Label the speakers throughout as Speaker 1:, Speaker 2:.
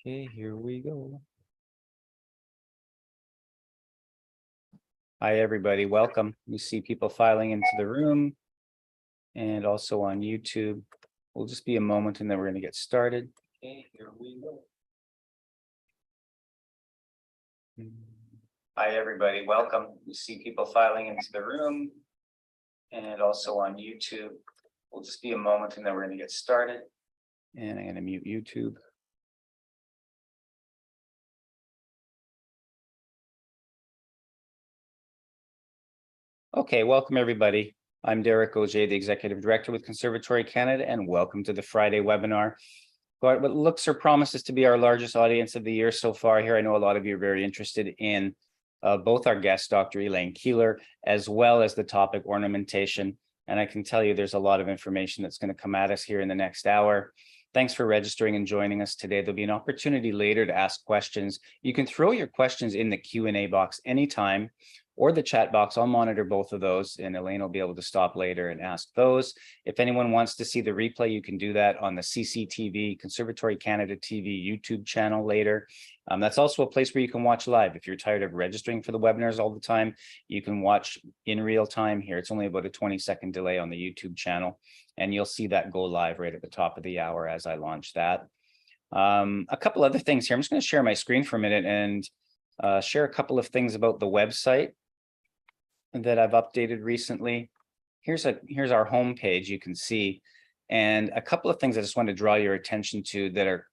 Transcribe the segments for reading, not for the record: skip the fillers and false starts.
Speaker 1: Okay, here we go. Hi, everybody. Welcome. We see people filing into the room and also on YouTube. We'll just be a moment and then we're going to get started. Okay, here we go. Hi, everybody. Welcome. We see people filing into the room and also on YouTube. We'll just be a moment and then we're going to get started. And I'm going to mute YouTube. Okay, welcome everybody. I'm Derek Auger, the Executive Director with Conservatory Canada, and welcome to the Friday webinar. What looks or promises to be our largest audience of the year so far here. I know a lot of you are very interested in both our guest, Dr. Elaine Keillor, as well as the topic ornamentation. And I can tell you there's a lot of information that's going to come at us here in the next hour. Thanks for registering and joining us today. There'll be an opportunity later to ask questions. You can throw your questions in the Q&A box anytime, or the chat box. I'll monitor both of those, and Elaine will be able to stop later and ask those. If anyone wants to see the replay, you can do that on the CCTV, Conservatory Canada TV YouTube channel later. That's also a place where you can watch live. If you're tired of registering for the webinars all the time, you can watch in real time here. It's only about a 20-second delay on the YouTube channel, and you'll see that go live right at the top of the hour as I launch that. A couple other things here. I'm just going to share my screen for a minute and share a couple of things about the website that I've updated recently. Here's our home page, you can see, and a couple of things I just want to draw your attention to that are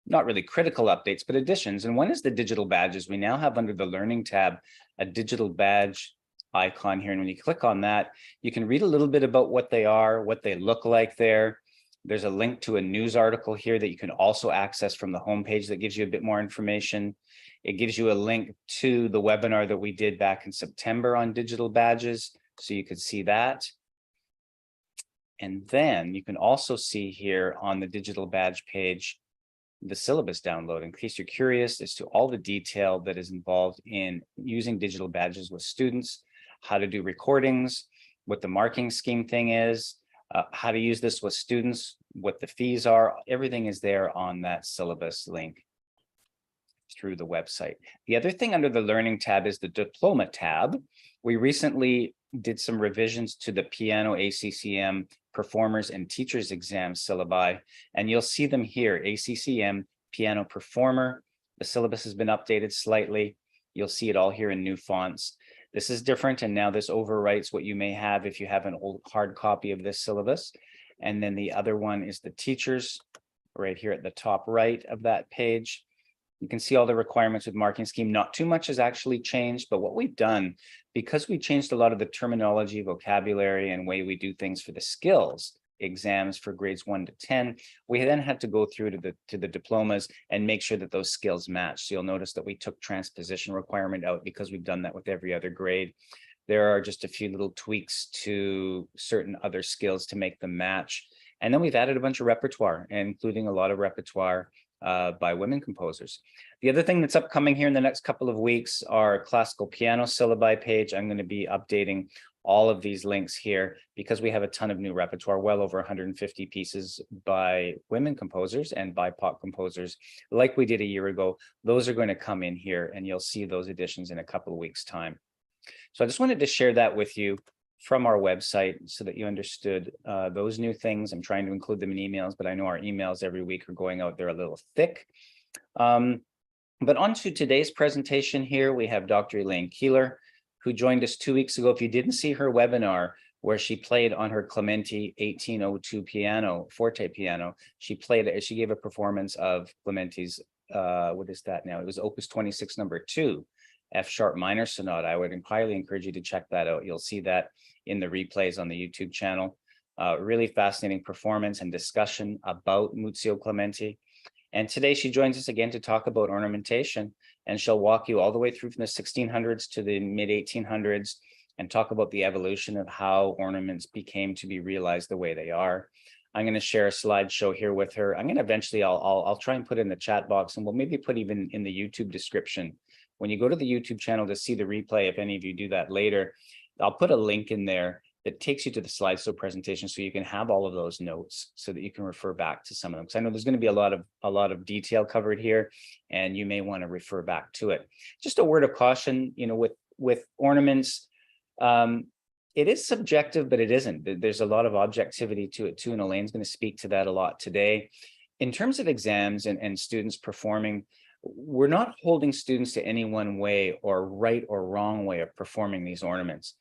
Speaker 1: not really critical updates, but additions. And one is the digital badges. We now have under the Learning tab a digital badge icon here, and when you click on that, you can read a little bit about what they are, what they look like there. There's a link to a news article here that you can also access from the homepage that gives you a bit more information. It gives you a link to the webinar that we did back in September on digital badges, so you could see that. And then you can also see here on the digital badge page the syllabus download, in case you're curious as to all the detail that is involved in using digital badges with students, how to do recordings, what the marking scheme thing is, how to use this with students, what the fees are. Everything is there on that syllabus link through the website. The other thing under the Learning tab is the Diploma tab. We recently did some revisions to the Piano ACCM Performers and Teachers Exam syllabi, and you'll see them here, ACCM Piano Performer. The syllabus has been updated slightly. You'll see it all here in new fonts. This is different, and now this overwrites what you may have if you have an old hard copy of this syllabus. And then the other one is the Teachers, right here at the top right of that page. You can see all the requirements with marking scheme. Not too much has actually changed, but what we've done, because we changed a lot of the terminology, vocabulary, and way we do things for the skills exams for grades 1 to 10, we then had to go through to the diplomas and make sure that those skills match. So you'll notice that we took transposition requirement out because we've done that with every other grade. There are just a few little tweaks to certain other skills to make them match. And then we've added a bunch of repertoire, including a lot of repertoire by women composers. The other thing that's upcoming here in the next couple of weeks are classical piano syllabi page. I'm going to be updating all of these links here because we have a ton of new repertoire, well over 150 pieces by women composers and BIPOC composers, like we did a year ago. Those are going to come in here, and you'll see those additions in a couple of weeks' time. So I just wanted to share that with you from our website so that you understood those new things. I'm trying to include them in emails, but I know our emails every week are going out there a little thick. But on to today's presentation here, we have Dr. Elaine Keillor, who joined us 2 weeks ago. If you didn't see her webinar where she played on her Clementi 1802 piano, forte piano, she gave a performance of Clementi's, what is that now? It was Opus 26, number 2. F-sharp minor sonata. I would highly encourage you to check that out. You'll see that in the replays on the YouTube channel. Really fascinating performance and discussion about Muzio Clementi. And today she joins us again to talk about ornamentation, and she'll walk you all the way through from the 1600s to the mid 1800s and talk about the evolution of how ornaments became to be realized the way they are. I'm going to share a slideshow here with her. I'm going to eventually, I'll try and put it in the chat box, and we'll maybe put even in the YouTube description. When you go to the YouTube channel to see the replay, if any of you do that later, I'll put a link in there that takes you to the slideshow presentation, so you can have all of those notes so that you can refer back to some of them. Because I know there's going to be a lot of detail covered here, and you may want to refer back to it. Just a word of caution, with ornaments, it is subjective, but it isn't. There's a lot of objectivity to it too, and Elaine's going to speak to that a lot today. In terms of exams and students performing, we're not holding students to any one way or right or wrong way of performing these ornaments.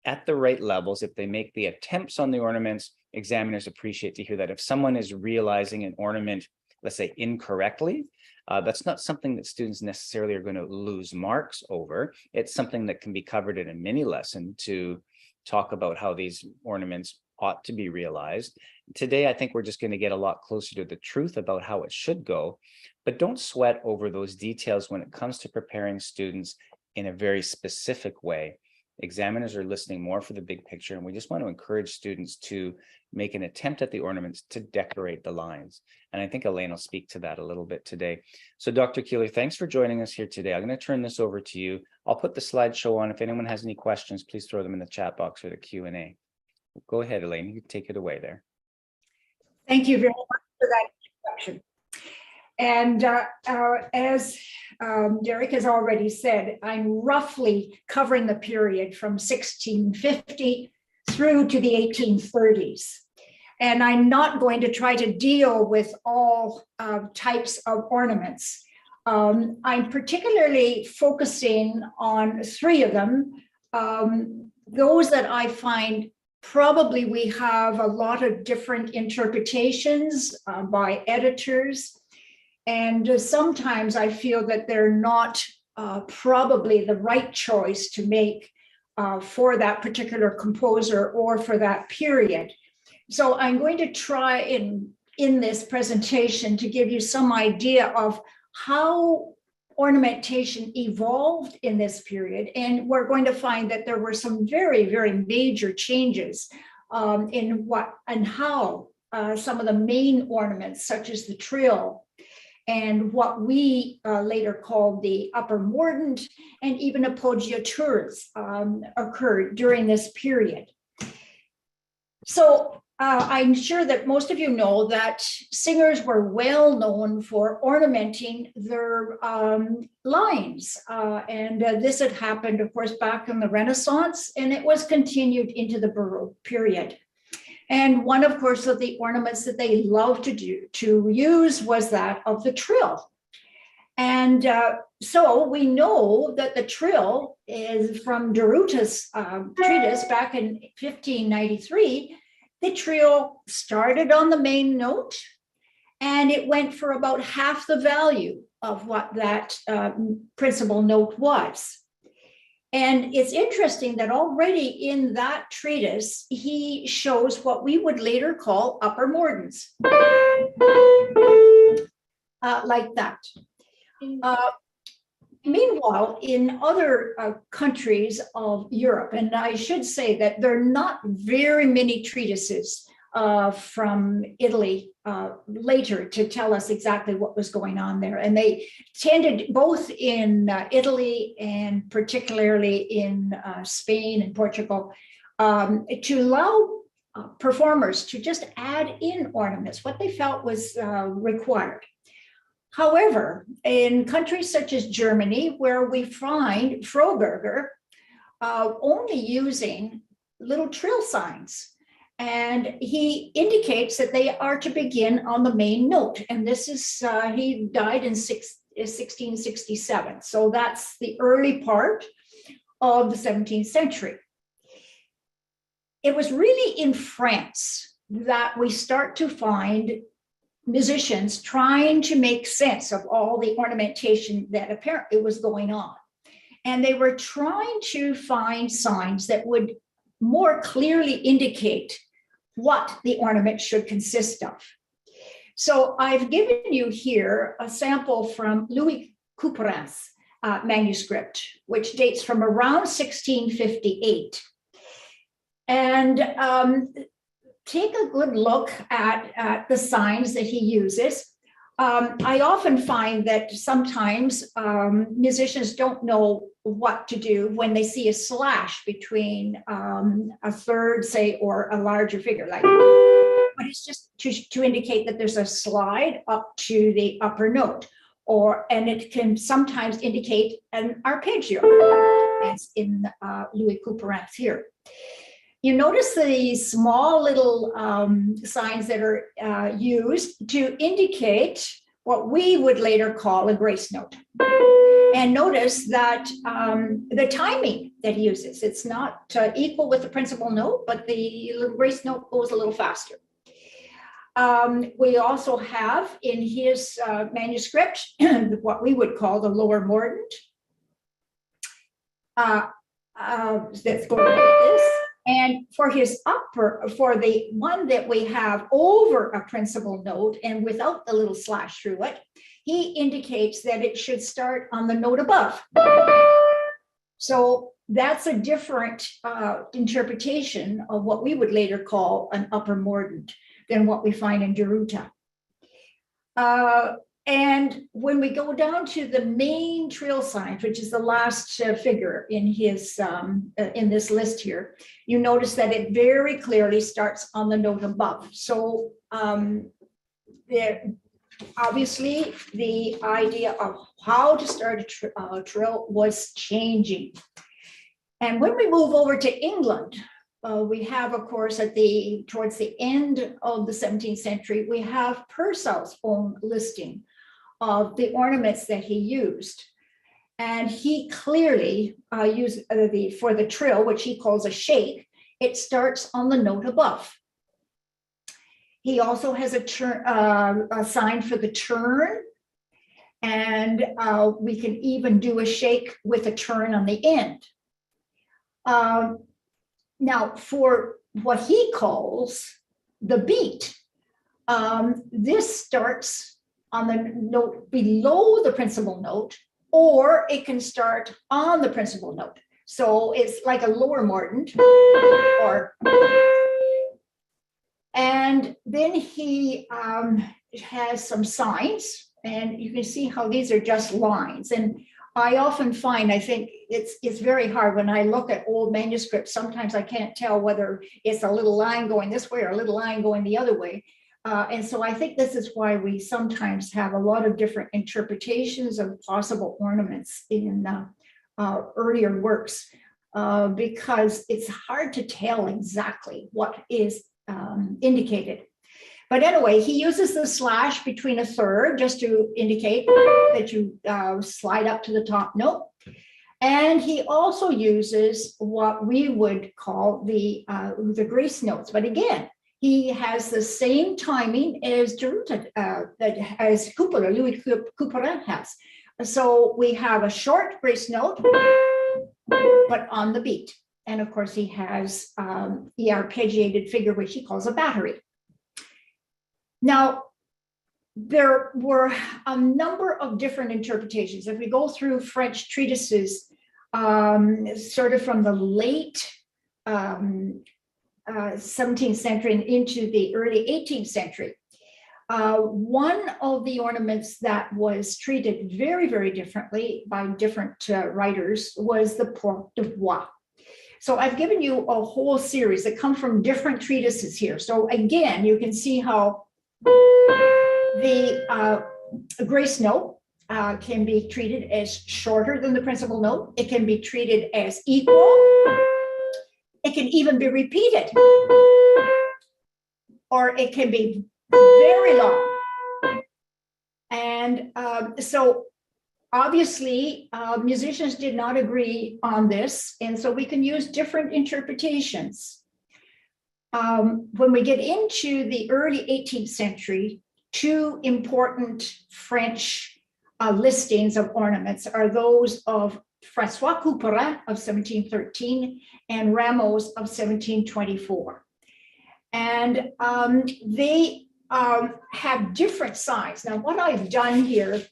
Speaker 1: At the right levels, if they make the attempts on the ornaments, examiners appreciate to hear that. If someone is realizing an ornament, let's say incorrectly, that's not something that students necessarily are going to lose marks over. It's something that can be covered in a mini lesson to talk about how these ornaments ought to be realized. Today, I think we're just going to get a lot closer to the truth about how it should go, but don't sweat over those details when it comes to preparing students in a very specific way. Examiners are listening more for the big picture, and we just want to encourage students to make an attempt at the ornaments to decorate the lines. And I think Elaine will speak to that a little bit today. So Dr. Keillor, thanks for joining us here today. I'm going to turn this over to you. I'll put the slideshow on. If anyone has any questions, please throw them in the chat box or the Q&A. Go ahead, Elaine, you can take it away there.
Speaker 2: Thank you very much for that introduction. And as Derek has already said, I'm roughly covering the period from 1650 through to the 1830s. And I'm not going to try to deal with all types of ornaments. I'm particularly focusing on three of them, those that I find probably we have a lot of different interpretations by editors. And sometimes I feel that they're not probably the right choice to make for that particular composer or for that period. So I'm going to try in this presentation to give you some idea of how ornamentation evolved in this period. And we're going to find that there were some very, very major changes in what and how some of the main ornaments, such as the trill, and what we later called the upper mordent and even appoggiatures occurred during this period. So I'm sure that most of you know that singers were well known for ornamenting their lines. And this had happened, of course, back in the Renaissance, and it was continued into the Baroque period. And one, of course, of the ornaments that they loved to use was that of the trill. And so we know that the trill is from de Ruyter's treatise back in 1593. The trill started on the main note, and it went for about half the value of what that principal note was. And it's interesting that already in that treatise, he shows what we would later call upper mordents, like that. Meanwhile, in other countries of Europe, and I should say that there are not very many treatises from Italy later to tell us exactly what was going on there. And they tended, both in Italy and particularly in Spain and Portugal, to allow performers to just add in ornaments, what they felt was required. However, in countries such as Germany, where we find Froberger only using little trill signs, and he indicates that they are to begin on the main note. And this is, he died in 1667. So that's the early part of the 17th century. It was really in France that we start to find musicians trying to make sense of all the ornamentation that apparently was going on. And they were trying to find signs that would more clearly indicate what the ornament should consist of. So I've given you here a sample from Louis Couperin's manuscript, which dates from around 1658. And take a good look at the signs that he uses. I often find that sometimes musicians don't know what to do when they see a slash between a third, say, or a larger figure, like, but it's just to indicate that there's a slide up to the upper note, and it can sometimes indicate an arpeggio, as in Louis Couperin's here. You notice the small little signs that are used to indicate what we would later call a grace note. And notice that the timing that he uses, it's not equal with the principal note, but the grace note goes a little faster. We also have in his manuscript what we would call the lower mordent. That's going like this. And for his for the one that we have over a principal note and without the little slash through it, he indicates that it should start on the note above. So that's a different interpretation of what we would later call an upper mordent than what we find in Deruta. And when we go down to the main trill signs, which is the last figure in his in this list here, you notice that it very clearly starts on the note above. So obviously the idea of how to start a trill was changing. And when we move over to England, we have, of course, towards the end of the 17th century, we have Purcell's own listing of the ornaments that he used. And he clearly used for the trill, which he calls a shake, it starts on the note above. He also has a sign for the turn, and we can even do a shake with a turn on the end. Now, for what he calls the beat, this starts on the note below the principal note, or it can start on the principal note. So it's like a lower mordent, and then he has some signs, and you can see how these are just lines. And I often find, I think it's very hard when I look at old manuscripts, sometimes I can't tell whether it's a little line going this way or a little line going the other way. And so I think this is why we sometimes have a lot of different interpretations of possible ornaments in earlier works, because it's hard to tell exactly what is indicated. But anyway, he uses the slash between a third just to indicate that you slide up to the top note. And he also uses what we would call the grace notes. But again, he has the same timing as Deruta, as Louis Couperin has. So we have a short grace note, but on the beat. And of course, he has the arpeggiated figure, which he calls a battery. Now, there were a number of different interpretations. If we go through French treatises, sort of from the late 17th century and into the early 18th century, one of the ornaments that was treated very, very differently by different writers was the porte de bois. So I've given you a whole series that come from different treatises here. So again, you can see how the grace note can be treated as shorter than the principal note. It can be treated as equal. It can even be repeated, or it can be very long. And so obviously musicians did not agree on this, and so we can use different interpretations. When we get into the early 18th century, two important French listings of ornaments are those of François Couperin of 1713 and Rameau's of 1724. And they have different signs. Now, what I've done here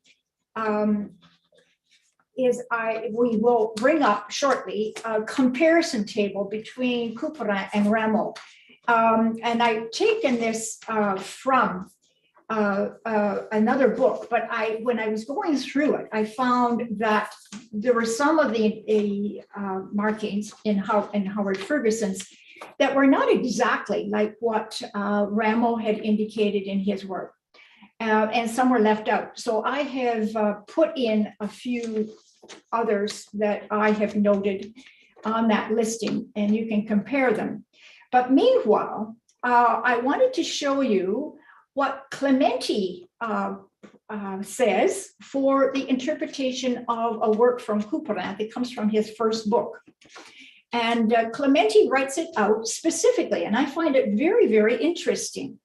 Speaker 2: is we will bring up shortly a comparison table between Couperin and Rameau. And I've taken this from another book, but when I was going through it, I found that there were some of the markings in Howard Ferguson's that were not exactly like what Rameau had indicated in his work, and some were left out. So I have put in a few others that I have noted on that listing, and you can compare them. But meanwhile, I wanted to show you what Clementi says for the interpretation of a work from Couperin that comes from his first book. And Clementi writes it out specifically, and I find it very, very interesting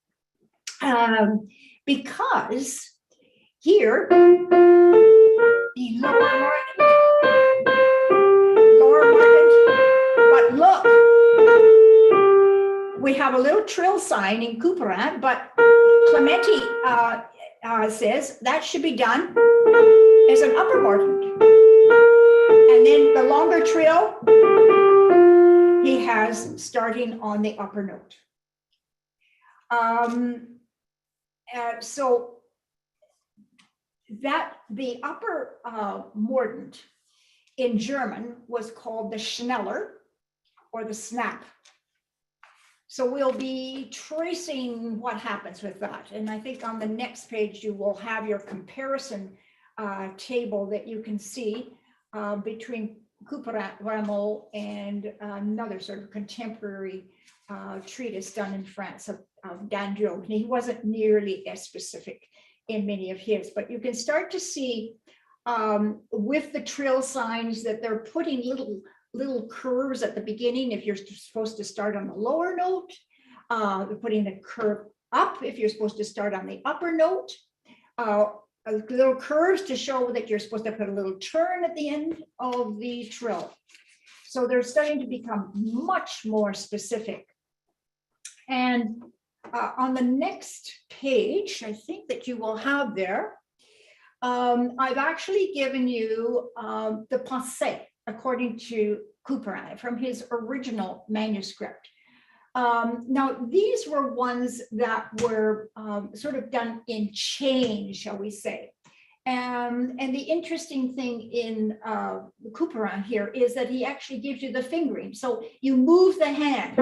Speaker 2: because here, the lower mordant, but look, we have a little trill sign in Couperin, but Clementi says that should be done as an upper mordant. And then the longer trill, he has starting on the upper note. So that the upper mordant in German was called the Schneller or the snap. So we'll be tracing what happens with that. And I think on the next page, you will have your comparison table that you can see between Couperin, Rameau, and another sort of contemporary treatise done in France of Dandriot. And he wasn't nearly as specific in many of his, but you can start to see with the trill signs that they're putting little curves at the beginning if you're supposed to start on the lower note. They're putting the curve up if you're supposed to start on the upper note. Little curves to show that you're supposed to put a little turn at the end of the trill. So they're starting to become much more specific. And on the next page, I think that you will have there, I've actually given you the pensée according to Couperin from his original manuscript. Now, these were ones that were sort of done in chain, shall we say. And the interesting thing in Couperin here is that he actually gives you the fingering. So you move the hand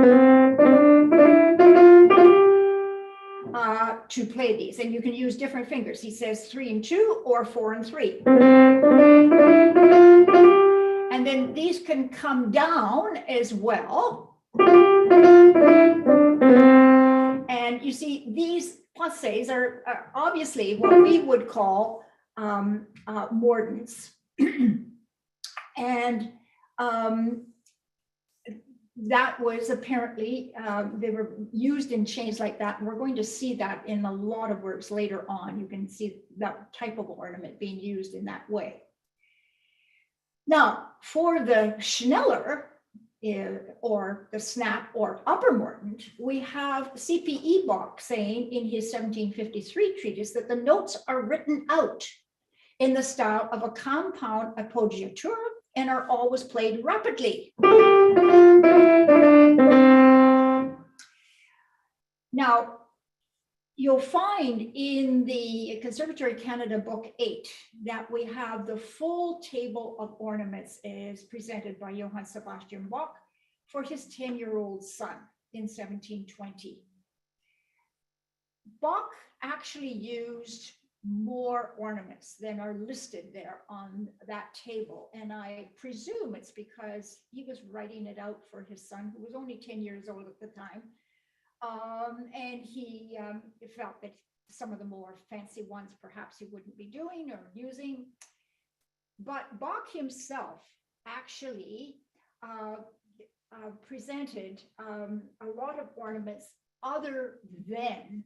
Speaker 2: to play these, and you can use different fingers. He says 3 and 2 or 4 and 3. And then these can come down as well. And you see, these pensées are obviously what we would call mordants. And that was apparently, they were used in chains like that. And we're going to see that in a lot of works later on. You can see that type of ornament being used in that way. Now, for the Schneller, or the snap or upper mordant, we have C.P. Ebach saying in his 1753 treatise that the notes are written out in the style of a compound appoggiatura and are always played rapidly. Now, you'll find in the Conservatory Canada Book 8 that we have the full table of ornaments as presented by Johann Sebastian Bach for his 10-year-old son in 1720. Bach actually used more ornaments than are listed there on that table. And I presume it's because he was writing it out for his son, who was only 10 years old at the time. And he felt that some of the more fancy ones perhaps he wouldn't be doing or using. But Bach himself actually presented a lot of ornaments other than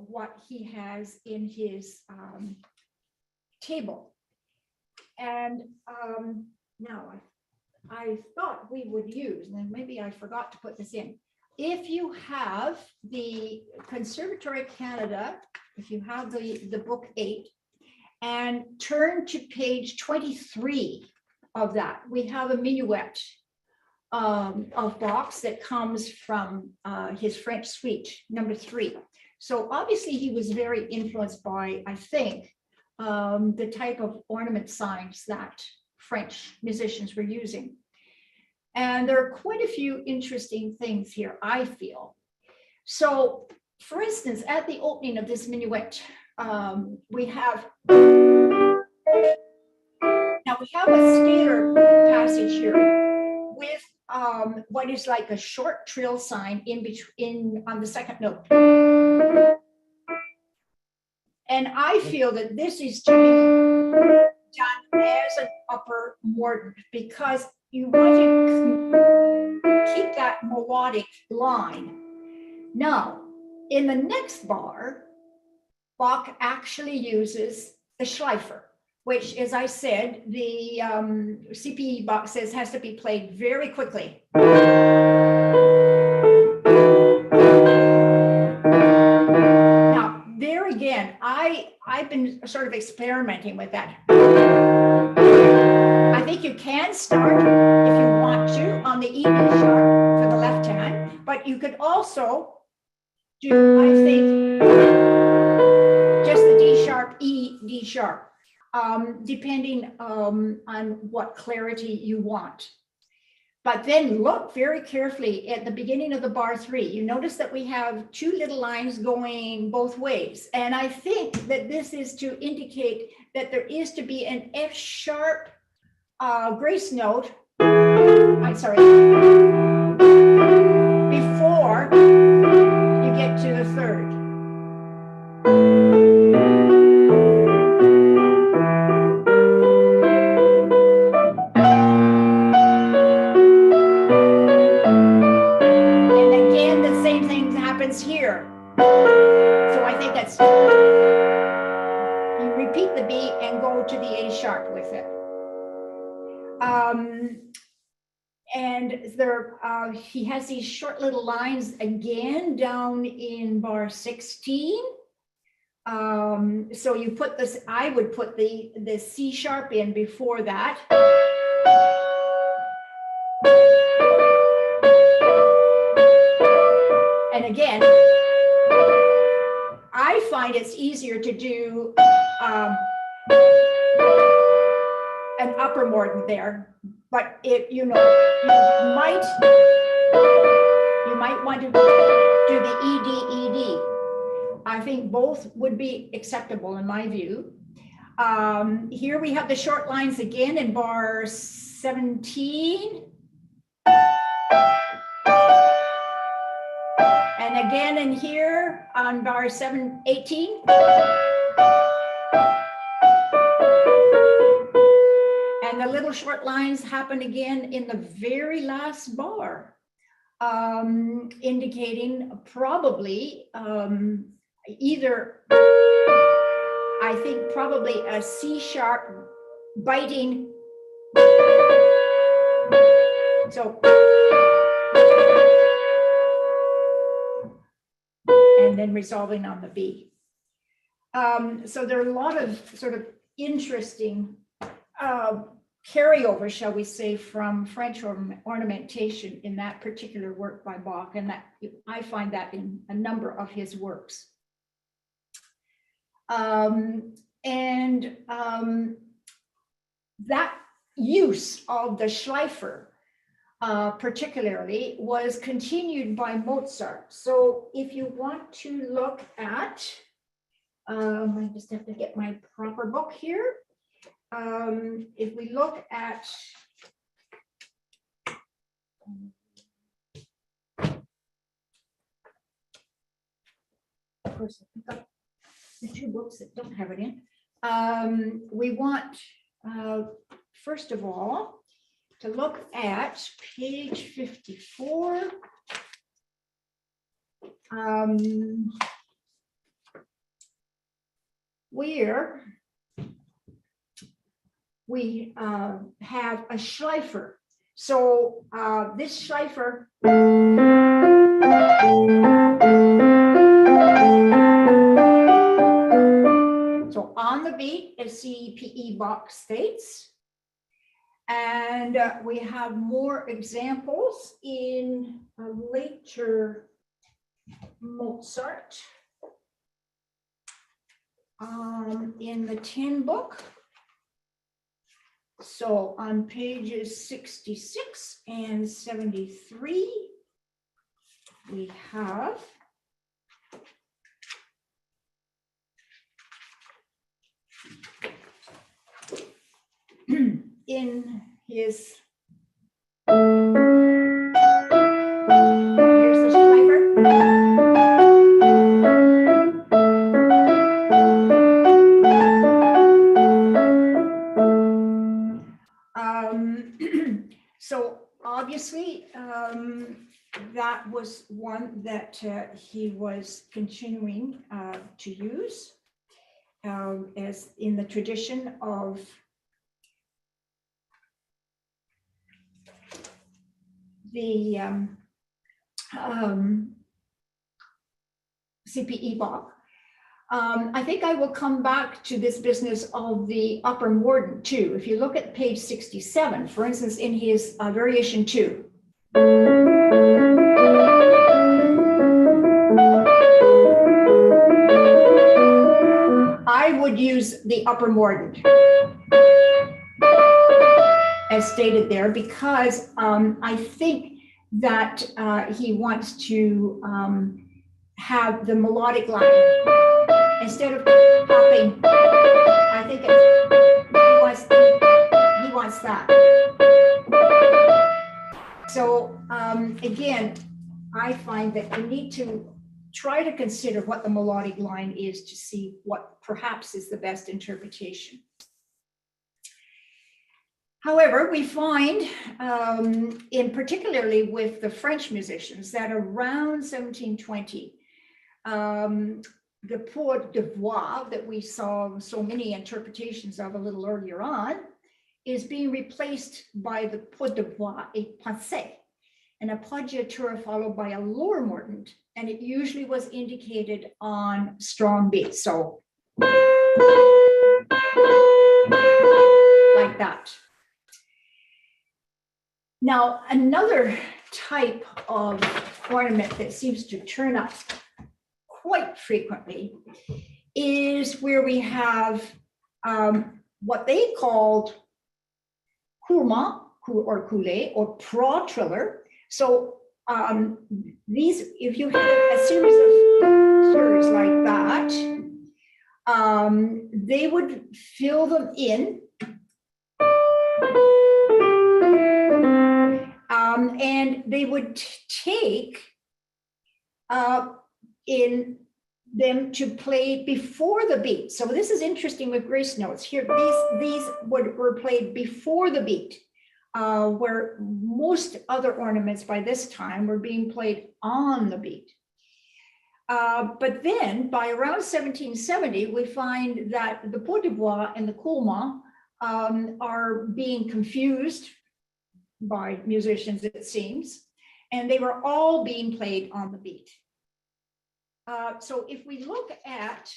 Speaker 2: what he has in his table. And now I thought we would use, and maybe I forgot to put this in. If you have the Conservatory Canada, if you have the book 8, and turn to page 23 of that, we have a minuet of Bach's that comes from his French suite, number 3. So obviously he was very influenced by, I think, the type of ornament signs that French musicians were using. And there are quite a few interesting things here, I feel. So, for instance, at the opening of this minuet, we have a scalar passage here with what is like a short trill sign in between on the second note. And I feel that this is to be done as an upper mordent because you want to keep that melodic line. Now, in the next bar, Bach actually uses the Schleifer, which, as I said, the CPE Bach says has to be played very quickly. Now, there again, I've been sort of experimenting with that. I think you can start, if you want to, on the E D sharp for the left hand, but you could also do, I think, just the D sharp, E, D sharp, depending on what clarity you want. But then look very carefully at the beginning of the bar 3. You notice that we have 2 little lines going both ways. And I think that this is to indicate that there is to be an F sharp grace note, I'm sorry, before you get to the third. Here. So I think that's, you repeat the B and go to the A sharp with it. And there, he has these short little lines again down in bar 16. So you put this, I would put the C sharp in before that. And again, I find it's easier to do an upper mordent there, but if you know, you might want to do the ED. I think both would be acceptable in my view. Here we have the short lines again in bar 17. And again in here on bar 18. And the little short lines happen again in the very last bar, indicating probably either, I think probably a C sharp biting. So, and then resolving on the B. So there are a lot of sort of interesting carryover, shall we say, from French ornamentation in that particular work by Bach, and that I find that in a number of his works. That use of the Schleifer particularly was continued by Mozart. So if you want to look at, I just have to get my proper book here. If we look at of course, I pick up the 2 books that don't have it in. We want, first of all, to look at page 54. Where we have a Schleifer. So this Schleifer so on the beat, as CPE Bach states, and we have more examples in a later Mozart. in the 10 book. So on pages 66 and 73, we have in his, here's the Schreiber. So obviously, that was one that he was continuing to use as in the tradition of the CPE Bach. I think I will come back to this business of the upper mordant too. If you look at page 67, for instance, in his variation 2. I would use the upper mordant as stated there because I think that he wants to have the melodic line instead of popping. I think he wants that. So again, I find that you need to try to consider what the melodic line is to see what perhaps is the best interpretation. However, we find, in particularly with the French musicians, that around 1720, the pot de voix that we saw so many interpretations of a little earlier on is being replaced by the pot de voix et pensée, and a appoggiatura followed by a lower mordant, and it usually was indicated on strong beats, so like that. Now, another type of ornament that seems to turn up quite frequently is where we have what they called courement or coulé or pro-triller. So these, if you have a series of slurs like that, they would fill them in. And they would take in them to play before the beat. So this is interesting with grace notes here. These were played before the beat, where most other ornaments by this time were being played on the beat. But then by around 1770, we find that the pot de voix and the courement are being confused by musicians, it seems, and they were all being played on the beat. So if we look at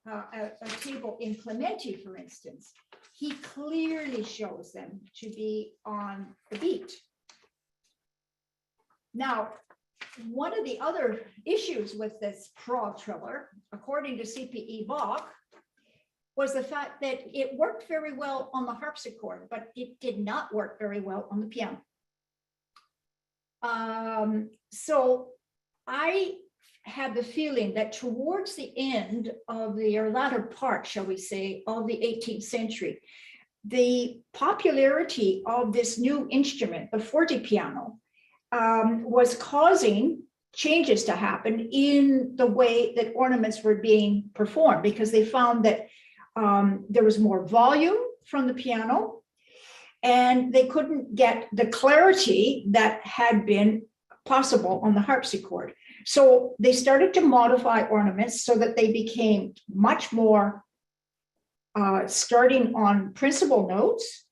Speaker 2: a table in Clementi, for instance, he clearly shows them to be on the beat. Now, one of the other issues with this pro-triller, according to CPE Bach, was the fact that it worked very well on the harpsichord, but it did not work very well on the piano. So I had the feeling that towards the end of the, or latter part, shall we say, of the 18th century, the popularity of this new instrument, the fortepiano, was causing changes to happen in the way that ornaments were being performed, because they found that there was more volume from the piano and they couldn't get the clarity that had been possible on the harpsichord. So they started to modify ornaments so that they became much more starting on principal notes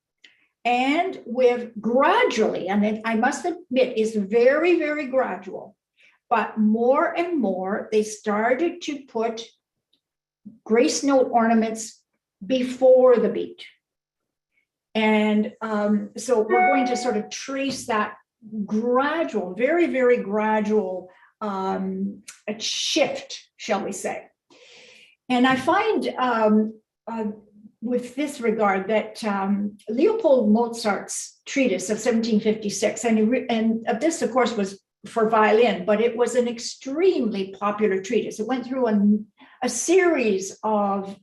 Speaker 2: and with gradually, and I must admit it's very, very gradual, but more and more they started to put grace note ornaments before the beat. And so we're going to sort of trace that gradual, very, very gradual a shift, shall we say. And I find with this regard that Leopold Mozart's treatise of 1756, and this, of course, was for violin, but it was an extremely popular treatise. It went through a series of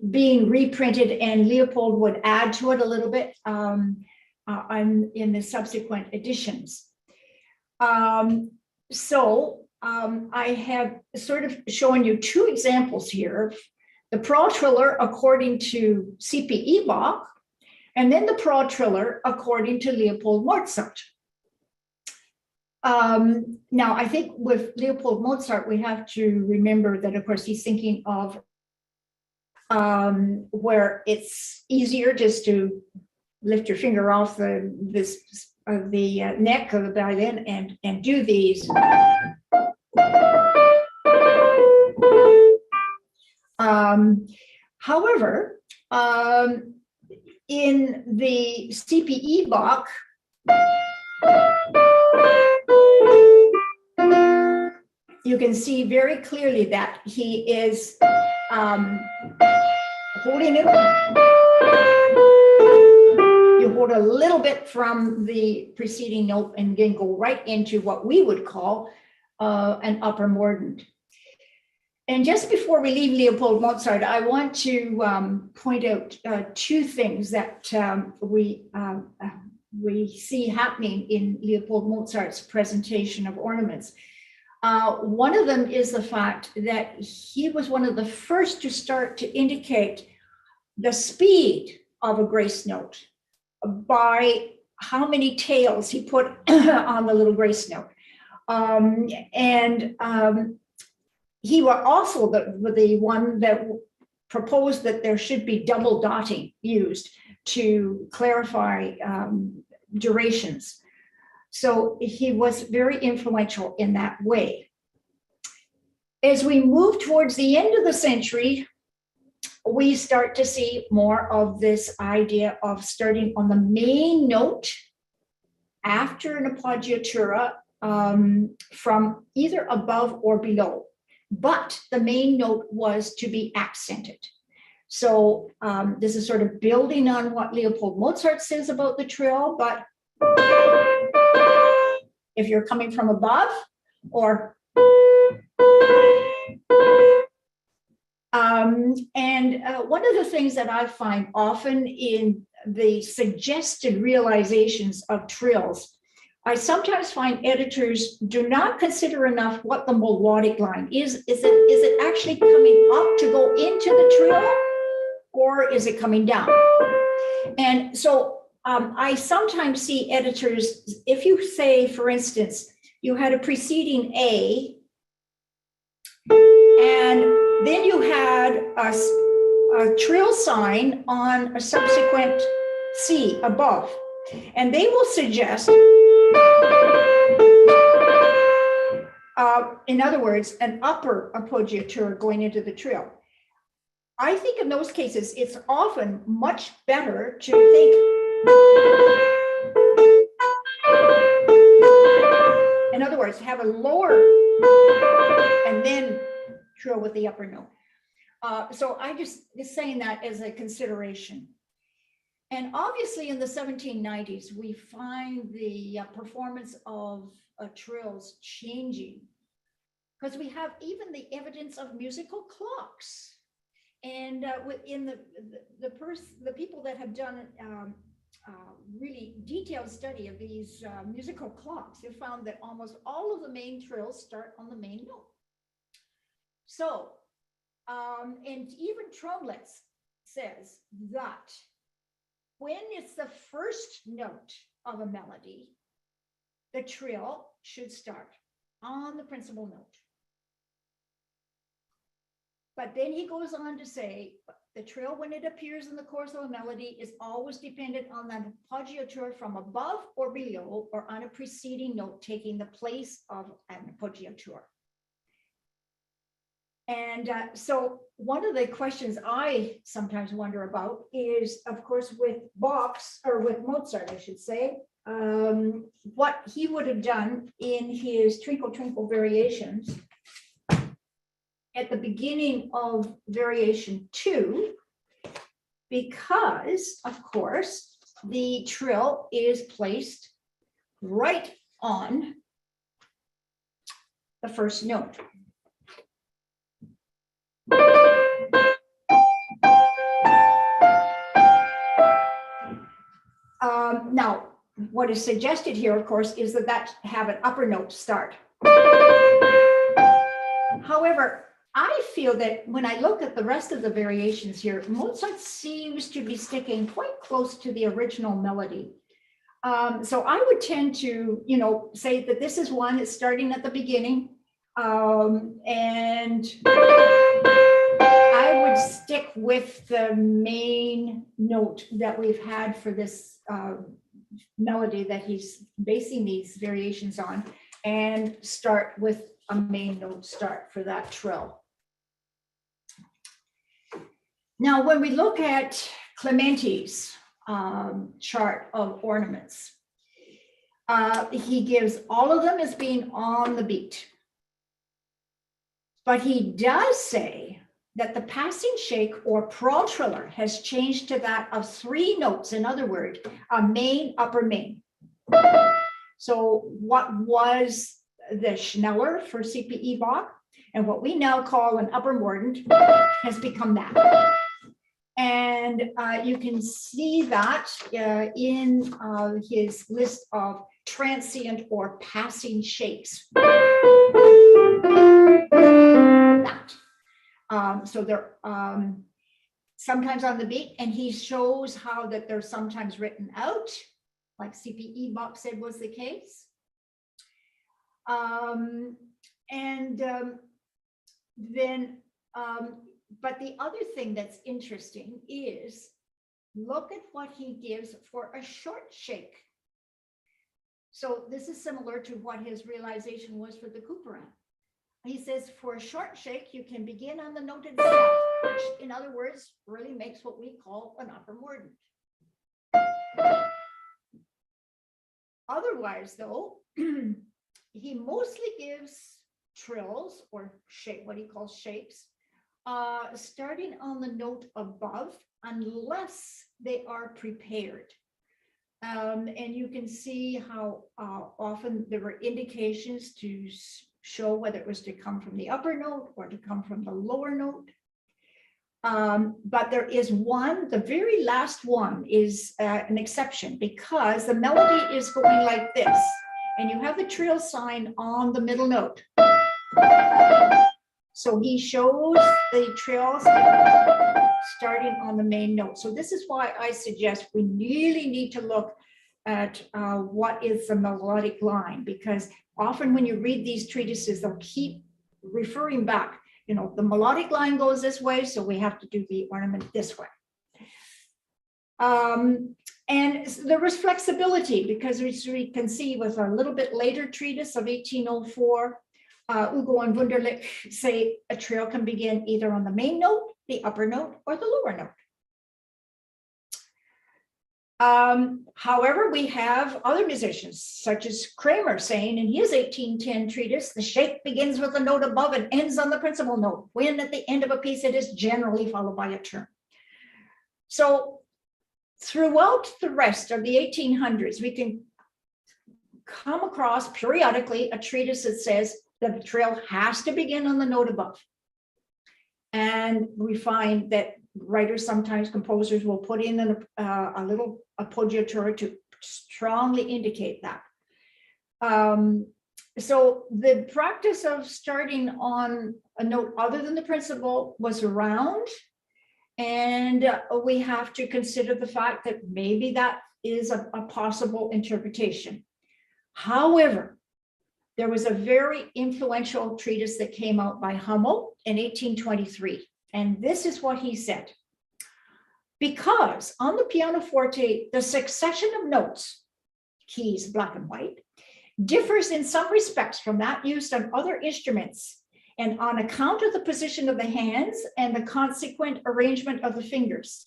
Speaker 2: being reprinted, and Leopold would add to it a little bit in the subsequent editions. I have sort of shown you two examples here: the Pro Triller according to C.P. Bach, and then the Pro Triller according to Leopold Mozart. Now, I think with Leopold Mozart, we have to remember that, of course, he's thinking of where it's easier just to lift your finger off the neck of the violin and do these. However, in the C.P. Bach, you can see very clearly that he is holding it. You hold a little bit from the preceding note and then go right into what we would call an upper mordent. And just before we leave Leopold Mozart, I want to point out two things that we see happening in Leopold Mozart's presentation of ornaments. One of them is the fact that he was one of the first to start to indicate the speed of a grace note by how many tails he put on the little grace note. He was also the one that proposed that there should be double dotting used to clarify durations. So he was very influential in that way. As we move towards the end of the century, we start to see more of this idea of starting on the main note after an appoggiatura from either above or below. But the main note was to be accented. So this is sort of building on what Leopold Mozart says about the trill, but if you're coming from above or one of the things that I find often in the suggested realizations of trills, I sometimes find editors do not consider enough what the melodic line is. Is it actually coming up to go into the trill, or is it coming down? And so I sometimes see editors, if you say, for instance, you had a preceding A, and then you had a trill sign on a subsequent C above, and they will suggest, in other words, an upper appoggiatura going into the trill. I think in those cases, it's often much better to think, in other words, have a lower and then trill with the upper note. So I just saying that as a consideration. And obviously in the 1790s, we find the performance of trills changing, because we have even the evidence of musical clocks. And within the people that have done really detailed study of these musical clocks have found that almost all of the main trills start on the main note. So, and even Tromlitz says that when it's the first note of a melody, the trill should start on the principal note. But then he goes on to say, the trill, when it appears in the course of a melody, is always dependent on an appoggiatura from above or below, or on a preceding note taking the place of an appoggiatura. And so one of the questions I sometimes wonder about is, of course, with Bach's, or with Mozart, I should say, what he would have done in his Twinkle Twinkle variations. at the beginning of variation 2, because, of course, the trill is placed right on the first note. Now, what is suggested here, of course, is that have an upper note start. However, I feel that when I look at the rest of the variations here, Mozart seems to be sticking quite close to the original melody. So I would tend to, say that this is one that's starting at the beginning, and I would stick with the main note that we've had for this melody that he's basing these variations on, and start with a main note start for that trill. Now, when we look at Clementi's chart of ornaments, he gives all of them as being on the beat. But he does say that the passing shake or pro-triller has changed to that of 3 notes. In other words, a main, upper main. So what was the Schneller for CPE Bach, and what we now call an upper mordent, has become that. And you can see that in his list of transient or passing shakes. That. So they're sometimes on the beat, and he shows how that they're sometimes written out, like CPE Bach said was the case. But the other thing that's interesting is look at what he gives for a short shake. So this is similar to what his realization was for the Couperin. He says for a short shake, you can begin on the note itself, which in other words, really makes what we call an upper mordent. Otherwise, though, he mostly gives trills or shake, what he calls shakes, starting on the note above, unless they are prepared. And you can see how often there were indications to show whether it was to come from the upper note or to come from the lower note. But there is one, the very last one is an exception, because the melody is going like this, and you have the trill sign on the middle note. So he shows the trills starting on the main note. So this is why I suggest we really need to look at what is the melodic line, because often when you read these treatises, they'll keep referring back. The melodic line goes this way, so we have to do the ornament this way. And there was flexibility, because we can see with a little bit later treatise of 1804, Hugo and Wunderlich say a trill can begin either on the main note, the upper note, or the lower note. However, we have other musicians, such as Kramer, saying in his 1810 treatise, the shake begins with a note above and ends on the principal note, when at the end of a piece it is generally followed by a turn. So throughout the rest of the 1800s, we can come across periodically a treatise that says the trill has to begin on the note above. And we find that writers, sometimes composers, will put in a little appoggiatura to strongly indicate that. So the practice of starting on a note other than the principal was around, and we have to consider the fact that maybe that is a possible interpretation. However, there was a very influential treatise that came out by Hummel in 1823. And this is what he said. Because on the pianoforte, the succession of notes, keys, black and white, differs in some respects from that used on other instruments, and on account of the position of the hands and the consequent arrangement of the fingers,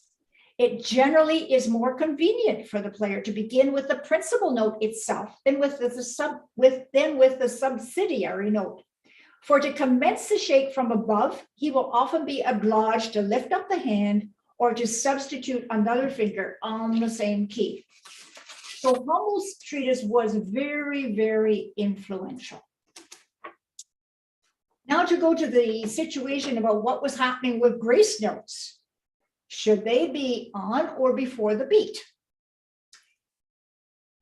Speaker 2: it generally is more convenient for the player to begin with the principal note itself than with the subsidiary note, For to commence the shake from above, he will often be obliged to lift up the hand or to substitute another finger on the same key. So Hummel's treatise was very, very influential. Now to go to the situation about what was happening with grace notes. Should they be on or before the beat?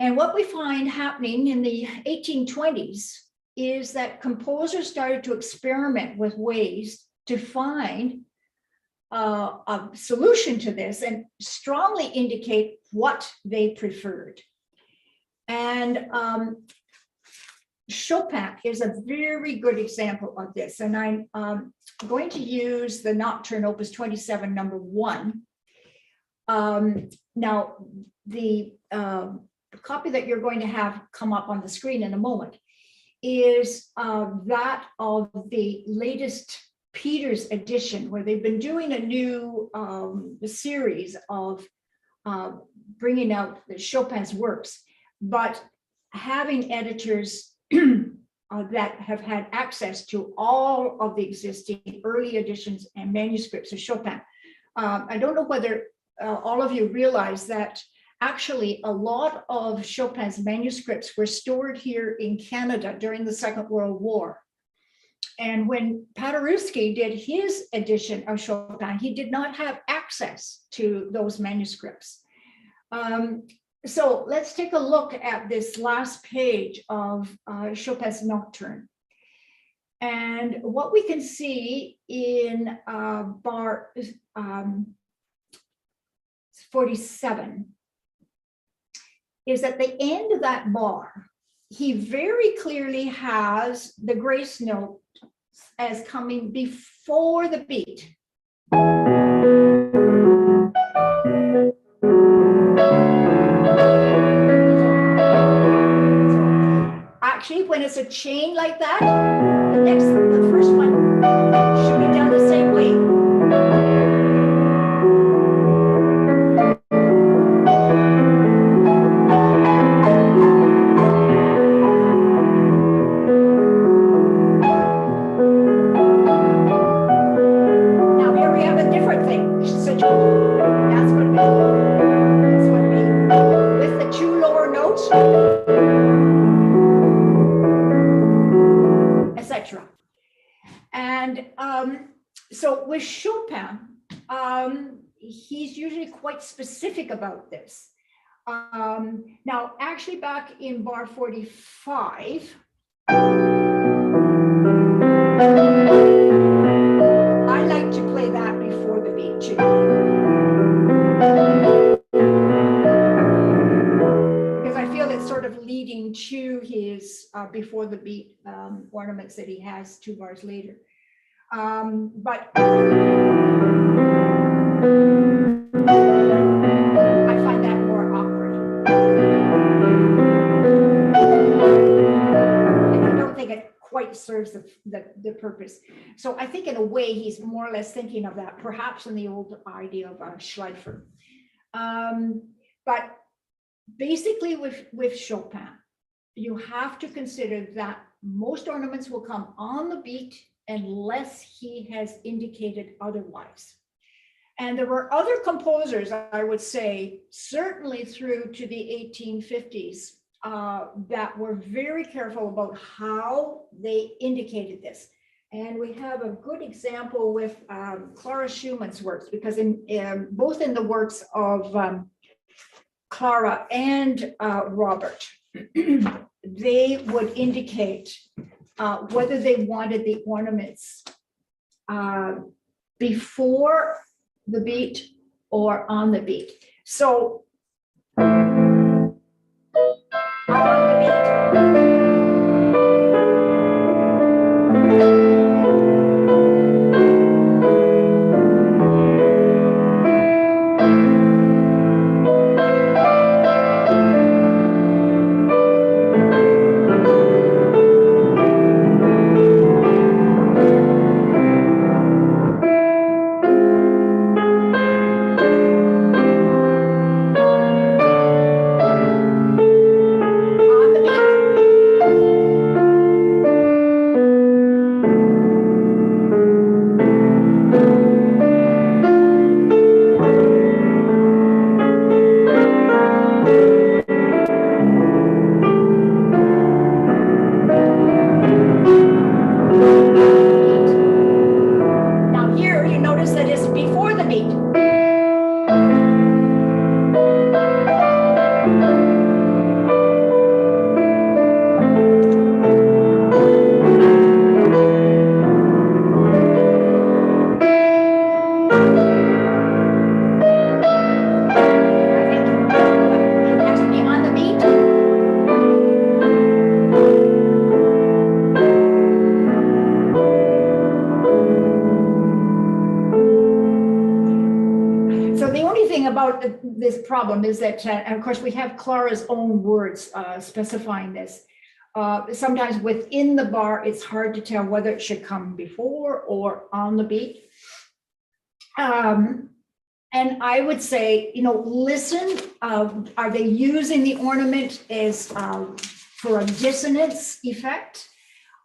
Speaker 2: And what we find happening in the 1820s is that composers started to experiment with ways to find a solution to this and strongly indicate what they preferred. And Chopin is a very good example of this. And I'm going to use the Nocturne Opus 27, number 1. Now, the copy that you're going to have come up on the screen in a moment is that of the latest Peters edition, where they've been doing a new series of bringing out Chopin's works, but having editors that have had access to all of the existing early editions and manuscripts of Chopin. I don't know whether all of you realize that actually a lot of Chopin's manuscripts were stored here in Canada during the Second World War. And when Paderewski did his edition of Chopin, he did not have access to those manuscripts. So let's take a look at this last page of Chopin's Nocturne. And what we can see in bar 47 is at the end of that bar, he very clearly has the grace note as coming before the beat. Actually, when it's a chain like that, the first one should be done the same way. Now here we have a different thing. That's going to be with the two lower notes, etc. And so with Chopin, he's usually quite specific about this. Now, actually back in bar 45, I like to play that before the beat too. Because I feel it's sort of leading to his before the beat ornaments that he has 2 bars later. But I find that more awkward. And I don't think it quite serves the purpose. So I think in a way he's more or less thinking of that, perhaps in the old idea of Schleifer. But basically with Chopin, you have to consider that most ornaments will come on the beat unless he has indicated otherwise. And there were other composers, I would say, certainly through to the 1850s, that were very careful about how they indicated this. And we have a good example with Clara Schumann's works, because in both in the works of Clara and Robert, they would indicate whether they wanted the ornaments before the beat or on the beat. So on the beat. this problem is that, and of course, we have Clara's own words specifying this. Sometimes within the bar, it's hard to tell whether it should come before or on the beat. And I would say, listen, are they using the ornament as for a dissonance effect?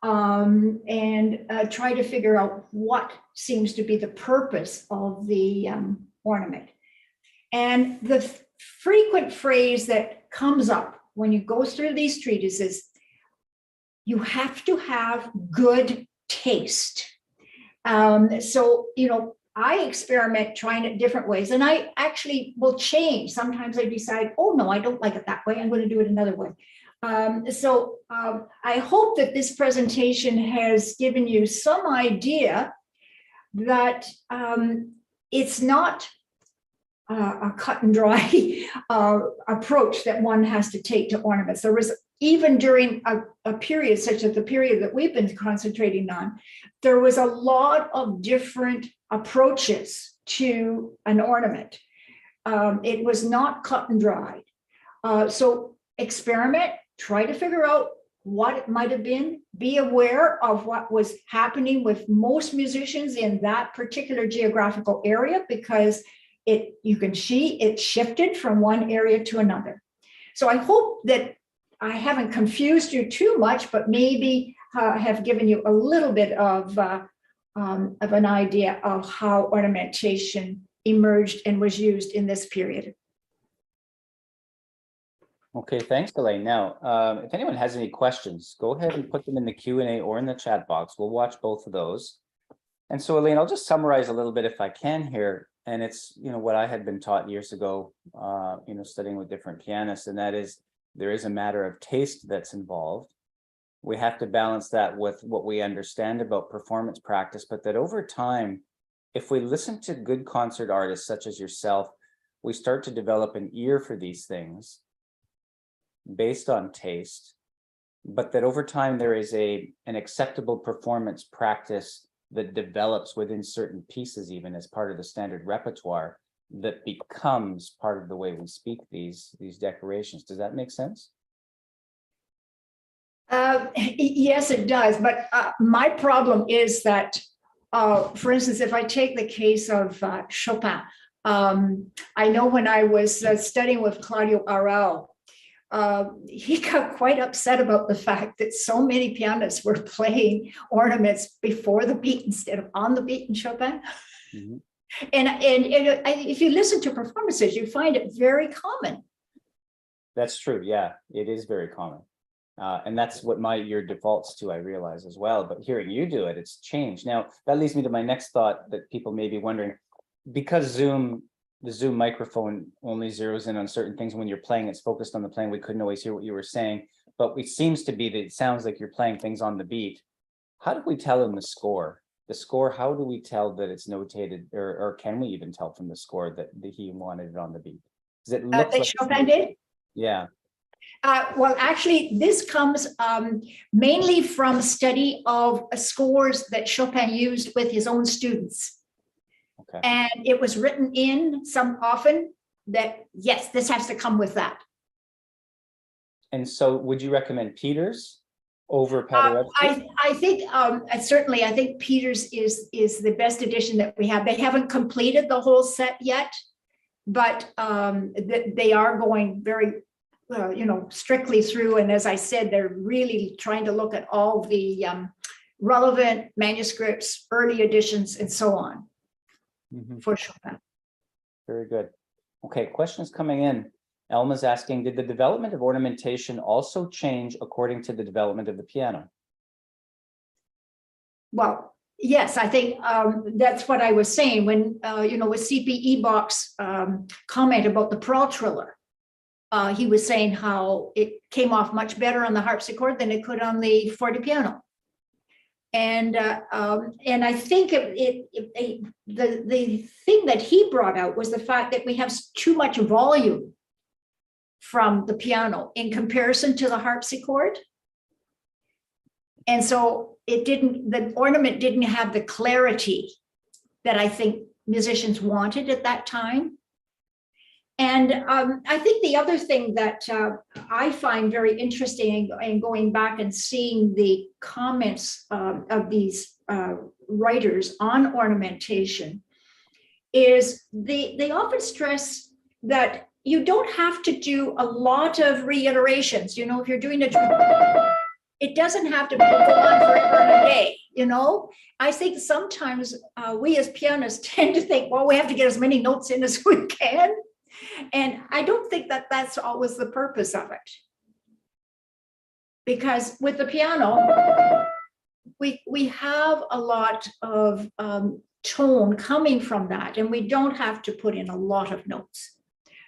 Speaker 2: And try to figure out what seems to be the purpose of the ornament. And the frequent phrase that comes up when you go through these treatises, you have to have good taste. So, I experiment trying it different ways, and I actually will change. Sometimes I decide, oh no, I don't like it that way. I'm going to do it another way. So I hope that this presentation has given you some idea that it's not a cut and dry approach that one has to take to ornaments. There was, even during a period such as the period that we've been concentrating on, there was a lot of different approaches to an ornament. It was not cut and dried. So experiment, try to figure out what it might have been, be aware of what was happening with most musicians in that particular geographical area, because you can see it shifted from one area to another. So I hope that I haven't confused you too much, but maybe have given you a little bit of an idea of how ornamentation emerged and was used in this period.
Speaker 1: Okay, thanks, Elaine. Now, if anyone has any questions, go ahead and put them in the Q&A or in the chat box. We'll watch both of those. And so, Elaine, I'll just summarize a little bit if I can here. And it's, what I had been taught years ago, studying with different pianists, and that is there is a matter of taste that's involved. We have to balance that with what we understand about performance practice, but that over time, if we listen to good concert artists such as yourself, we start to develop an ear for these things based on taste, but that over time there is an acceptable performance practice that develops within certain pieces, even as part of the standard repertoire, that becomes part of the way we speak these decorations. Does that make sense?
Speaker 2: Yes, it does. But my problem is that, for instance, if I take the case of Chopin, I know when I was studying with Claudio Arrau, he got quite upset about the fact that so many pianists were playing ornaments before the beat instead of on the beat in Chopin. Mm-hmm. And if you listen to performances, you find it very common.
Speaker 1: That's true. Yeah, it is very common. And that's what your defaults to, I realize as well. But hearing you do it, it's changed. Now, that leads me to my next thought that people may be wondering, because the Zoom microphone only zeroes in on certain things. When you're playing, it's focused on the playing. We couldn't always hear what you were saying, but it seems to be that it sounds like you're playing things on the beat. How do we tell in the score? The score, how do we tell that it's notated, or can we even tell from the score that he wanted it on the beat? Does it look like
Speaker 2: Chopin did?
Speaker 1: Yeah.
Speaker 2: Well, actually, this comes mainly from study of scores that Chopin used with his own students.
Speaker 1: Okay.
Speaker 2: And it was written in often that, yes, this has to come with that.
Speaker 1: And so would you recommend Peters over Paderewski?
Speaker 2: I think certainly, I think Peters is the best edition that we have. They haven't completed the whole set yet, but they are going very strictly through. And as I said, they're really trying to look at all the relevant manuscripts, early editions, and so on. Mm-hmm. For Chopin.
Speaker 1: Very good. Okay, questions coming in. Elma's asking, did the development of ornamentation also change according to the development of the piano?
Speaker 2: Well, yes, I think that's what I was saying when, with C.P. Ebach's comment about the Pearl Triller. He was saying how it came off much better on the harpsichord than it could on the fortepiano. And I think the thing that he brought out was the fact that we have too much volume from the piano in comparison to the harpsichord. And so the ornament didn't have the clarity that I think musicians wanted at that time. And I think the other thing that I find very interesting in going back and seeing the comments of these writers on ornamentation is they often stress that you don't have to do a lot of reiterations. You know, if you're doing it doesn't have to go on forever and a day, you know? I think sometimes we as pianists tend to think, well, we have to get as many notes in as we can. And I don't think that that's always the purpose of it. Because with the piano, we have a lot of tone coming from that, and we don't have to put in a lot of notes.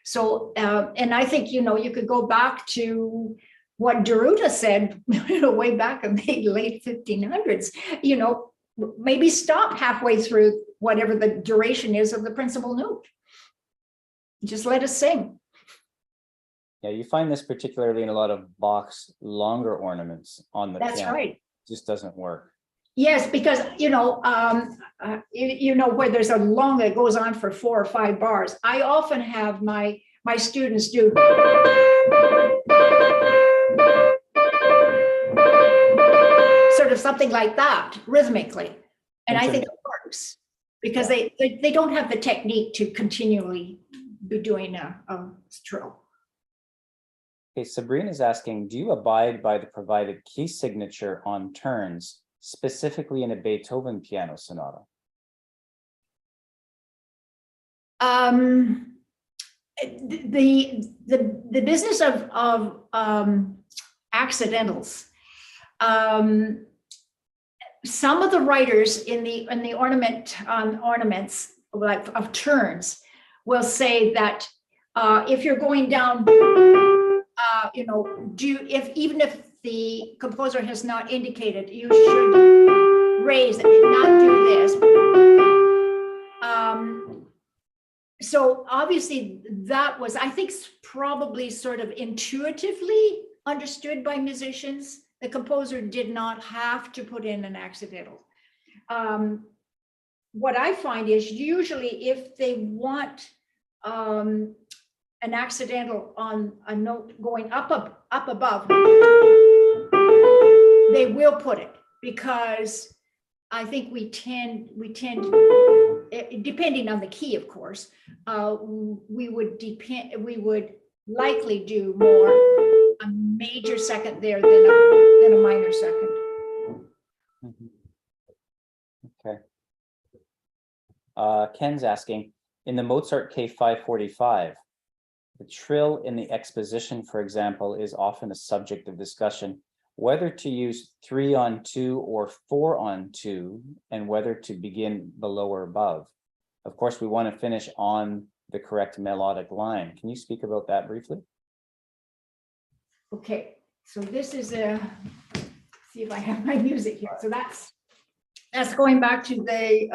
Speaker 2: So, and I think, you know, you could go back to what Deruta said, you know, way back in the late 1500s, you know, maybe stop halfway through whatever the duration is of the principal note. Just let us sing.
Speaker 1: Yeah, you find this particularly in a lot of Bach's longer ornaments on the
Speaker 2: That's
Speaker 1: piano.
Speaker 2: right.
Speaker 1: It just doesn't work.
Speaker 2: Yes, because, you know, where there's a long that goes on for 4 or 5 bars. I often have my students do sort of something like that rhythmically. And I think it works because they don't have the technique to continually be doing a trill.
Speaker 1: Okay, Sabrina is asking, do you abide by the provided key signature on turns, specifically in a Beethoven piano sonata?
Speaker 2: The business of accidentals. Some of the writers in the ornaments like of turns will say that if you're going down, you know, even if the composer has not indicated, you should raise it, not do this. So obviously that was, I think, probably sort of intuitively understood by musicians. The composer did not have to put in an accidental. What I find is usually if they want an accidental on a note going up above, they will put it, because I think we tend, depending on the key, of course, we would likely do more a major second there than a minor second.
Speaker 1: Okay. Ken's asking, in the Mozart K545, the trill in the exposition, for example, is often a subject of discussion, whether to use 3-on-2 or 4-on-2, and whether to begin below or above. Of course, we want to finish on the correct melodic line. Can you speak about that briefly?
Speaker 2: Okay, so this is see if I have my music here. So that's going back to the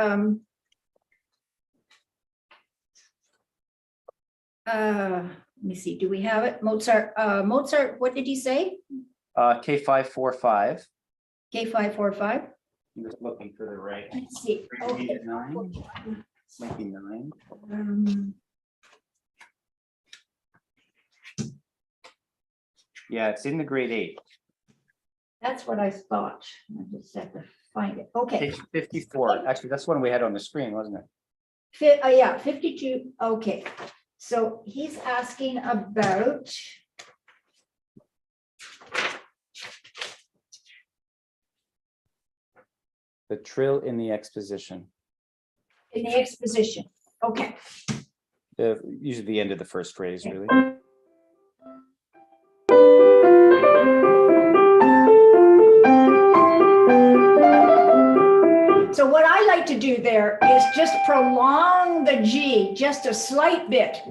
Speaker 2: let me see, do we have it? Mozart, what did he say?
Speaker 1: K545.
Speaker 2: K545.
Speaker 1: I'm just looking for the right.
Speaker 2: Let's see. Okay.
Speaker 1: 9. Might be 9. Yeah, it's in the grade 8.
Speaker 2: That's what I thought. I just have to find it. Okay.
Speaker 1: Page 54. Actually, that's one we had on the screen, wasn't it?
Speaker 2: Yeah, 52. Okay. So he's asking about
Speaker 1: The trill in the exposition.
Speaker 2: in the exposition. Okay.
Speaker 1: Usually the end of the first phrase, really.
Speaker 2: So what I like to do there is just prolong the G just a slight bit.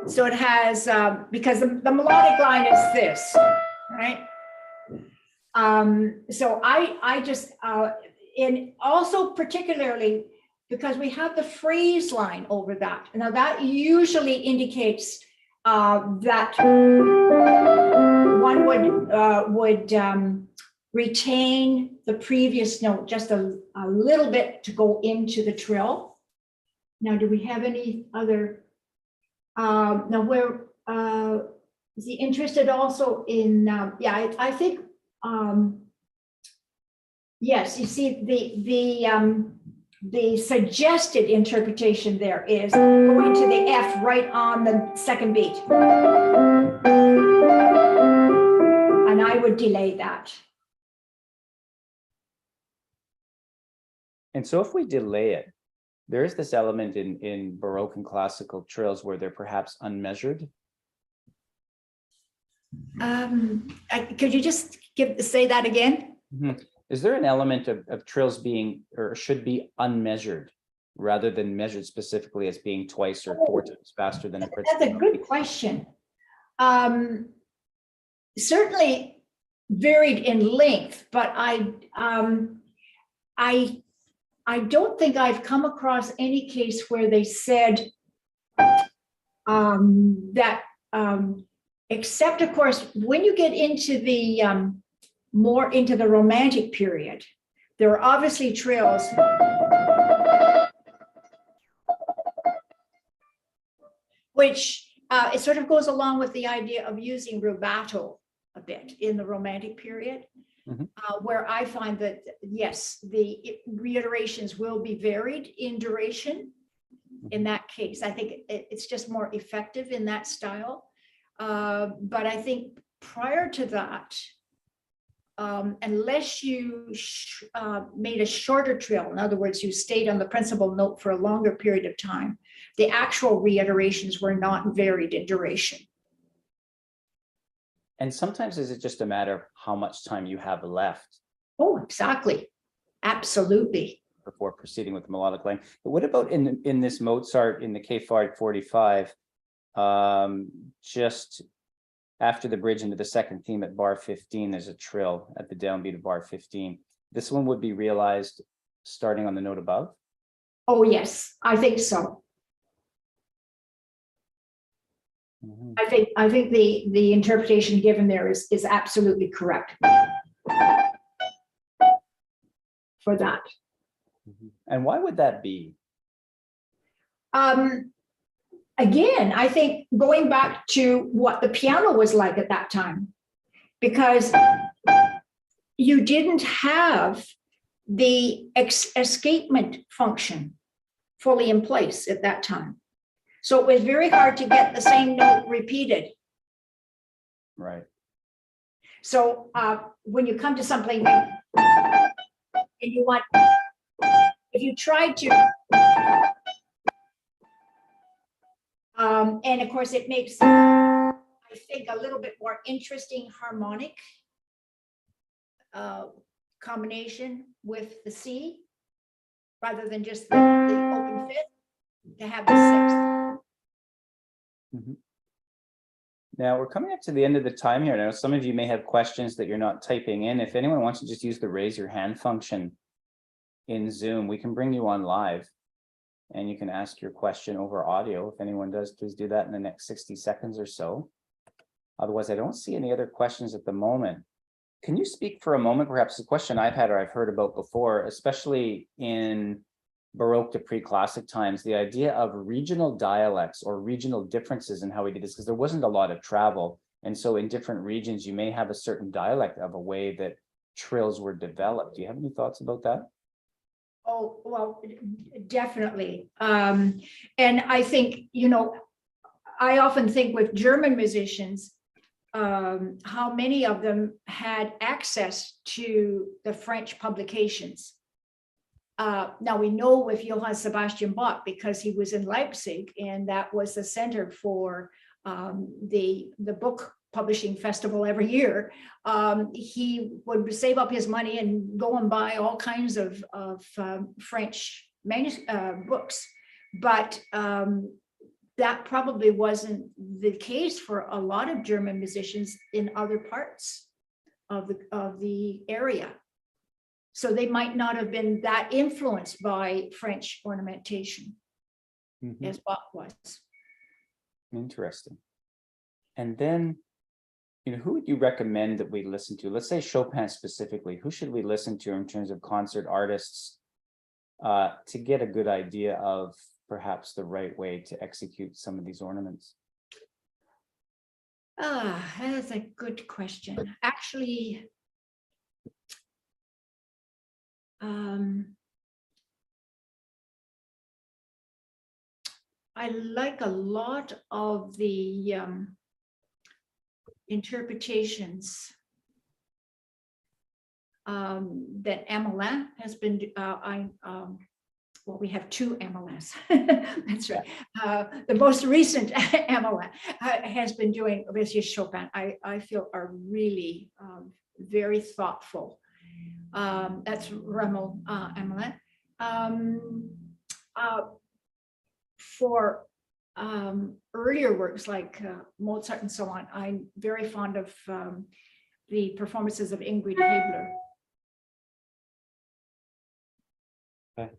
Speaker 2: So it has, because the melodic line is this, right? So I just, and also particularly because we have the phrase line over that. Now that usually indicates that one would retain the previous note just a little bit to go into the trill. Now, do we have any other? Now, where is he interested also in? Yeah, I think. Yes, you see the suggested interpretation there is going to the F right on the second beat. And I would delay that.
Speaker 1: And so if we delay it, there is this element in Baroque and classical trills where they're perhaps unmeasured.
Speaker 2: Could you just say that again?
Speaker 1: Mm-hmm. Is there an element of trills being or should be unmeasured rather than measured specifically as being twice or four times faster than a principal?
Speaker 2: That's a good question. Certainly varied in length, but I don't think I've come across any case where they said that, except of course, when you get into the more into the Romantic period, there are obviously trills which it sort of goes along with the idea of using rubato a bit in the Romantic period. Mm-hmm. Where I find that, yes, the reiterations will be varied in duration. In that case, I think it's just more effective in that style. But I think prior to that, unless you made a shorter trill, in other words, you stayed on the principal note for a longer period of time, the actual reiterations were not varied in duration.
Speaker 1: And sometimes is it just a matter of how much time you have left?
Speaker 2: Oh, exactly. Absolutely.
Speaker 1: Before proceeding with the melodic line. But what about in this Mozart in the K-Fart 45, just after the bridge into the second theme at bar 15, there's a trill at the downbeat of bar 15. This one would be realized starting on the note above? Oh,
Speaker 2: yes, I think so. Mm-hmm. I think the interpretation given there is absolutely correct for that.
Speaker 1: Mm-hmm. And why would that be?
Speaker 2: Again, I think going back to what the piano was like at that time, because you didn't have the escapement function fully in place at that time. So it was very hard to get the same note repeated.
Speaker 1: Right.
Speaker 2: So when you come to something and you want, if you try to, and of course it makes, I think, a little bit more interesting harmonic combination with the C, rather than just the open fifth, to have the sixth.
Speaker 1: Mm-hmm. Now we're coming up to the end of the time here. Now, some of you may have questions that you're not typing in. If anyone wants to just use the raise your hand function in Zoom, we can bring you on live and you can ask your question over audio. If anyone does, please do that in the next 60 seconds or so. Otherwise, I don't see any other questions at the moment. Can you speak for a moment, perhaps a question I've had or I've heard about before, especially in Baroque to pre-classic times, the idea of regional dialects or regional differences in how we did this, because there wasn't a lot of travel. And so in different regions, you may have a certain dialect of a way that trills were developed. Do you have any thoughts about that?
Speaker 2: Oh, well, definitely. And I think, you know, I often think with German musicians, how many of them had access to the French publications. Now we know with Johann Sebastian Bach, because he was in Leipzig and that was the center for the book publishing festival every year. He would save up his money and go and buy all kinds of French books, but that probably wasn't the case for a lot of German musicians in other parts of the area. So they might not have been that influenced by French ornamentation as Bach was.
Speaker 1: Interesting. And then who would you recommend that we listen to? Let's say Chopin specifically. Who should we listen to in terms of concert artists to get a good idea of perhaps the right way to execute some of these ornaments?
Speaker 2: That's a good question. Actually, I like a lot of the interpretations that Amelin has been. Well, we have two Amelins. That's right. The most recent Amelin has been doing with his Chopin. I feel are really very thoughtful. That's Remel Amelin. For earlier works like Mozart and so on, I'm very fond of the performances of Ingrid Hebler.
Speaker 1: Okay.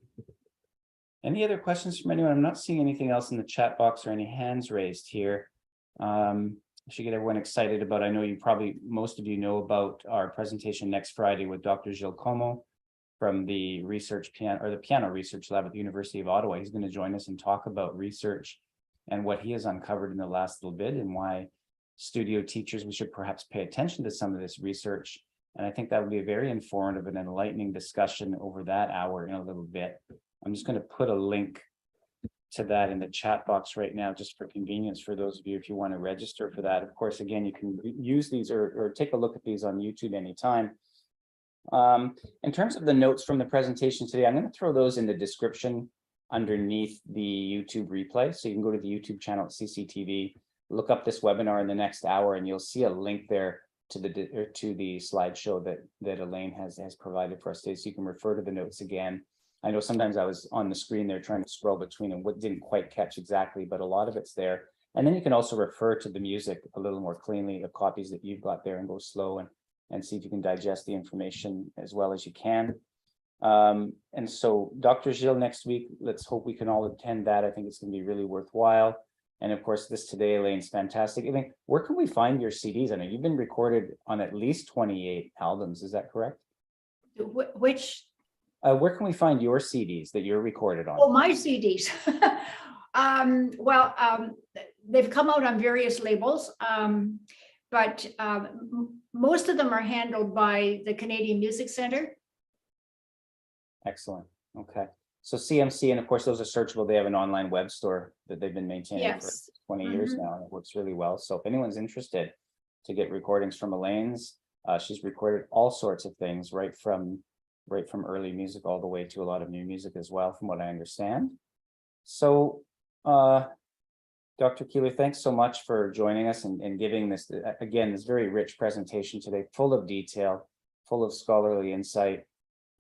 Speaker 1: Any other questions from anyone? I'm not seeing anything else in the chat box or any hands raised here. I should get everyone excited about. I know most of you know about our presentation next Friday with Dr. Gilles Como from the Piano Research Lab at the University of Ottawa. He's going to join us and talk about research and what he has uncovered in the last little bit, and why studio teachers, we should perhaps pay attention to some of this research. And I think that would be a very informative and enlightening discussion over that hour in a little bit. I'm just going to put a link to that in the chat box right now, just for convenience for those of you, if you want to register for that. Of course, again, you can use these or take a look at these on YouTube anytime. In terms of the notes from the presentation today, I'm going to throw those in the description underneath the YouTube replay. So you can go to the YouTube channel at CCTV, look up this webinar in the next hour, and you'll see a link there to the slideshow that Elaine has provided for us today. So you can refer to the notes again. I know sometimes I was on the screen there trying to scroll between and what didn't quite catch exactly, but a lot of it's there. And then you can also refer to the music a little more cleanly, the copies that you've got there, and go slow and see if you can digest the information as well as you can. And so Dr. Gilles next week, let's hope we can all attend that. I think it's going to be really worthwhile. And of course, this today, Elaine's fantastic. Elaine, where can we find your CDs? I know you've been recorded on at least 28 albums. Is that correct?
Speaker 2: Which?
Speaker 1: Where can we find your CDs that you're recorded on?
Speaker 2: Oh, my CDs. They've come out on various labels, but most of them are handled by the Canadian Music Centre.
Speaker 1: Excellent. Okay. So CMC, and of course, those are searchable. They have an online web store that they've been maintaining for 20 years now, and it works really well. So if anyone's interested to get recordings from Elaine's, she's recorded all sorts of things, right from early music all the way to a lot of new music as well, from what I understand. So, Dr. Keillor, thanks so much for joining us and giving this, again, this very rich presentation today, full of detail, full of scholarly insight.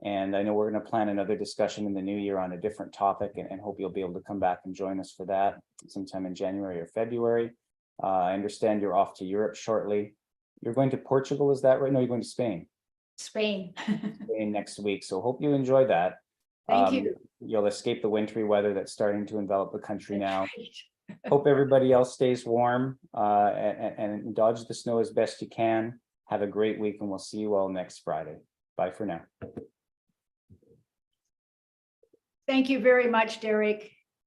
Speaker 1: And I know we're going to plan another discussion in the new year on a different topic, and hope you'll be able to come back and join us for that sometime in January or February. I understand you're off to Europe shortly. You're going to Portugal, is that right? No, you're going to Spain.
Speaker 2: Spain.
Speaker 1: Spain next week. So hope you enjoy that.
Speaker 2: Thank you.
Speaker 1: You'll escape the wintry weather that's starting to envelop the country now. Hope everybody else stays warm and dodge the snow as best you can. Have a great week, and we'll see you all next Friday. Bye for now.
Speaker 2: Thank you very much, Derek.